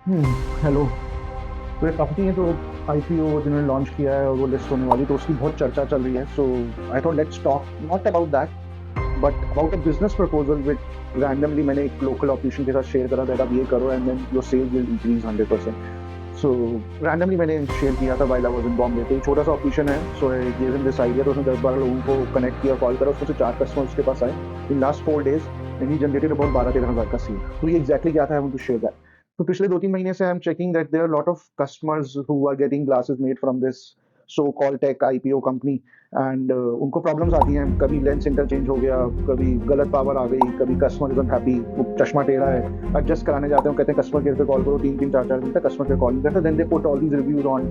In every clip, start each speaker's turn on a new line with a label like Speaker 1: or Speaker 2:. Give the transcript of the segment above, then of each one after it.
Speaker 1: Hello. तो एक company है जो आईपीओ जिन्होंने लॉन्च किया है और वो लिस्ट होने वाली, तो उसकी बहुत चर्चा चल रही है। So I thought let's talk not about that but about a business proposal with randomly मैंने एक लोकल ऑपरेशन के साथ शेयर करा दैट आप ये करो and then your sales will increase 100%। So randomly मैंने शेयर किया था while I was in Bombay. तो एक छोटा सा ऑपरेशन है, so I give him this idea. तो उसने 10-12 लोगों को कनेक्ट किया, कॉल करा, उसमें से 4 कस्टमर्स उसके पास आए in last 4 days and he generated about 12-13 हज़ार का सेल। तो ये एग्जैक्टली क्या था, I want to share that. तो पिछले 2-3 महीने से I am checking that there are lot of customers who are getting glasses made from this so called tech IPO company and उनको प्रॉब्लम्स आती हैं। कभी लेंस इंटरचेंज हो गया, कभी गलत पावर आ गई, कभी कस्टमर इज़ हैप्पी, वो चश्मा टेढ़ा है, एडजस्ट कराने जाते हैं, कहते हैं कस्टमर केयर पे कॉल करो, 3-3 4-4 दिन तक कस्टमर केयर कॉल नहीं करता। Then they put all these reviews on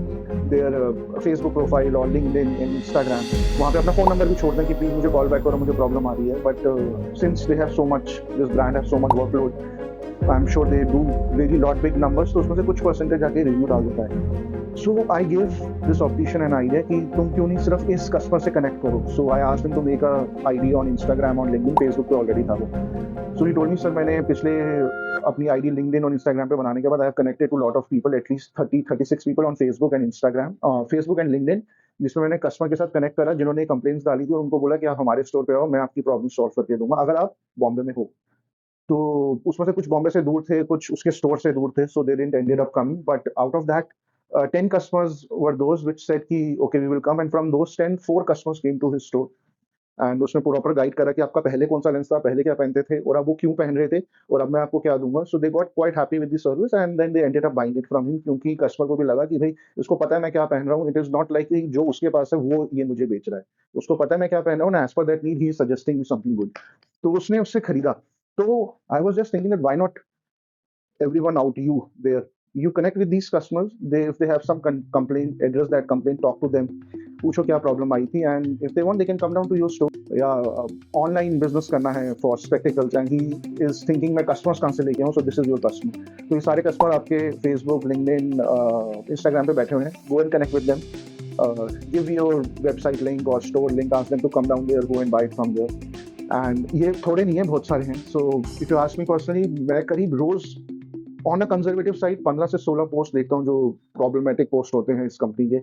Speaker 1: their Facebook profile और लिंक्डइन एंड इंस्टाग्राम। वहाँ पे अपना फोन नंबर भी छोड़ दें कि प्लीज मुझे कॉल बैक करो, मुझे प्रॉब्लम आ रही है। But since they have so much, this brand have so much workload, I am sure they do really lot big numbers, तो उसमें से कुछ परसेंटेज आके रिव्यू डाल देता है। So I give this optician an idea कि तुम क्यों नहीं सिर्फ इस कस्टमर से कनेक्ट करो। So I asked him to make a ID on Instagram, on LinkedIn, Facebook पे ऑलरेडी था वो। सो ही टोल्ड मी, सर मैंने पिछले अपनी आईडी लिंक्डइन और इंस्टाग्राम पे बनाने के बाद I have connected to lot of people, एटलीस्ट 30-36 people on Facebook and Instagram, Facebook and LinkedIn, जिसमें मैंने कस्टमर के साथ कनेक्ट करा जिन्होंने कंप्लेंट्स डाली थी और उनको बोला कि आप हमारे स्टोर पे आओ, मैं आपकी प्रॉब्लम सॉल्व करके दूंगा अगर आप बॉम्बे में हो। तो उसमें से कुछ बॉम्बे से दूर थे, कुछ उसके स्टोर से दूर थे, so they didn't ended up coming. But out of that 10 customers were those which said कि okay we will come, and from those 10 4 customers came to his store and उसने प्रॉपर गाइड करा कि आपका पहले कौन सा लेंस था, पहले क्या पहनते थे और अब वो क्यों पहन रहे थे और अब मैं आपको क्या दूंगा। So they got quite happy with the service and then they ended up buying it from him, क्योंकि कस्टमर को भी लगा कि भाई इसको पता है मैं क्या पहन रहा हूँ। इट इज नॉट लाइक जो उसके पास है वो ये मुझे बेच रहा है, उसको पता है मैं क्या पहन रहा हूँ ना, as per that need he is suggesting me something good. तो उसने उससे खरीदा। तो I was just thinking that why not everyone out you there, you connect with these customers, they if they have some complaint, address that complaint, talk to them, पूछो क्या problem आई थी, and if they want they can come down to your store. या online business करना है for spectacles and he is thinking मैं customers कहाँ से लेके आऊँ, so this is your customer. तो ये सारे कस्टमर आपके फेसबुक, लिंक्डइन, इंस्टाग्राम पे बैठे हुए हैं, go and connect with them, give your website link or store link, ask them to come down there, go and buy it from there। And ये थोड़े नहीं है, बहुत सारे हैं। So if you ask me personally, मैं करीब रोज on a conservative side 15 से 16 पोस्ट देखता हूँ जो प्रॉब्लमेटिक पोस्ट होते हैं इस कंपनी के।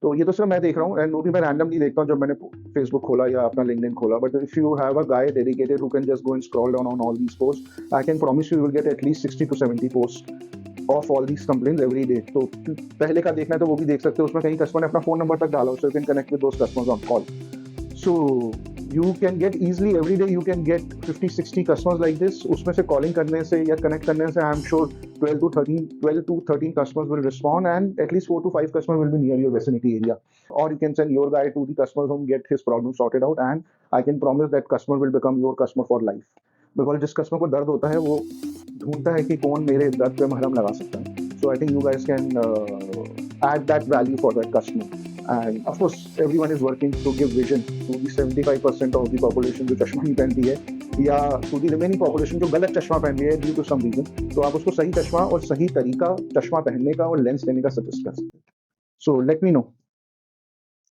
Speaker 1: तो ये तो सिर्फ मैं देख रहा हूँ, एंड वो भी मैं रैंडमली देखता हूँ जब मैंने फेसबुक खोला या अपना लिंक्डइन खोला। But if you have a guy dedicated who can just go and scroll down on all these post, I can promise you will get at least 60 to 70 post of all these complaints every day. तो पहले का देखना है तो वो भी देख सकते हो, उसमें कहीं कस्टमर ने अपना फोन नंबर तक डाला, so you can connect with those customers on call. So you can get easily every day you can get 50-60 customers like this। उसमें से कॉलिंग करने से या कनेक्ट करने से I am sure 12 to 13 customers will respond and at least 4 to 5 customers will be near your vicinity area, or you can send your guy to the customer's home, get his problem sorted out, and I can promise that customer will become your customer for life, because जिस customer को दर्द होता है वो ढूंढता है कि कौन मेरे दर्द पे मरहम लगा सकता है। So I think you guys can add that value for that customer, and of course everyone is working to give vision to the 75% of the population जो चश्मा नहीं पहनती है, या टू दी रिमेनिंग पॉपुलेशन जो गलत चश्मा पहन रही है ड्यू टू सम रीजन। तो आप उसको सही चश्मा और सही तरीका चश्मा पहनने का और लेंस लेने का सजेस्ट कर सकते हैं। So let me know